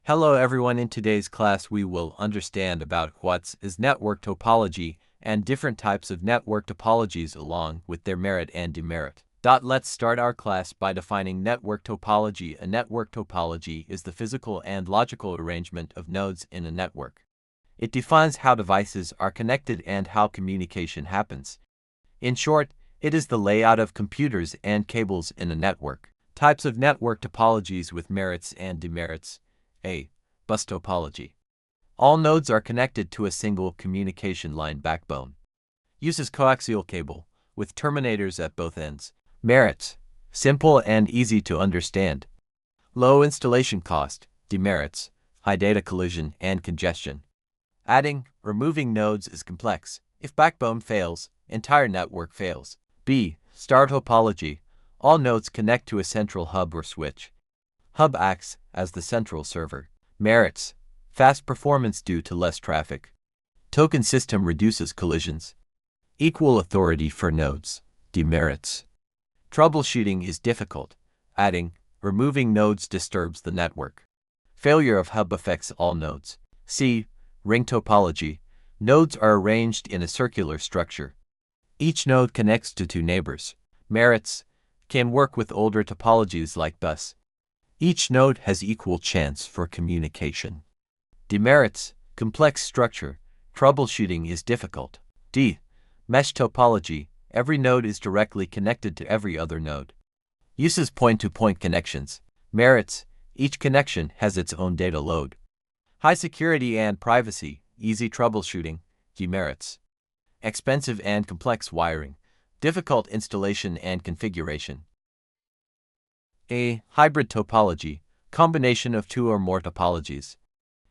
Hello everyone, in today's class we will understand about what is network topology and different types of network topologies along with their merit and demerit. Let's start our class by defining network topology. A network topology is the physical and logical arrangement of nodes in a network. It defines how devices are connected and how communication happens. In short, it is the layout of computers and cables in a network. Types of network topologies with merits and demerits. A. Bus topology. All nodes are connected to a single communication line backbone. Uses coaxial cable, with terminators at both ends. Merits. Simple and easy to understand. Low installation cost. Demerits. High data collision and congestion. Adding, removing nodes is complex. If backbone fails, entire network fails. B. Star topology. All nodes connect to a central hub or switch. Hub acts as the central server. Merits. Fast performance due to less traffic. Token system reduces collisions. Equal authority for nodes. Demerits. Troubleshooting is difficult. Adding, removing nodes disturbs the network. Failure of hub affects all nodes. C. Ring topology. Nodes are arranged in a circular structure. Each node connects to two neighbors. Merits. Can work with older topologies like bus. Each node has equal chance for communication. Demerits. Complex structure. Troubleshooting is difficult. D. Mesh topology. Every node is directly connected to every other node. Uses point-to-point connections. Merits. Each connection has its own data load. High security and privacy. Easy troubleshooting. Demerits. Expensive and complex wiring. Difficult installation and configuration. A. Hybrid topology. Combination of two or more topologies.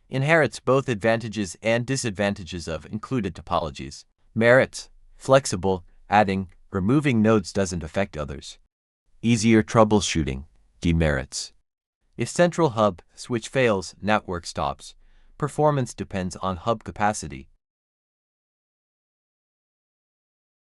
Inherits both advantages and disadvantages of included topologies. Merits. Flexible. Adding, removing nodes doesn't affect others. Easier troubleshooting. Demerits. If central hub switch fails, network stops. Performance depends on hub capacity.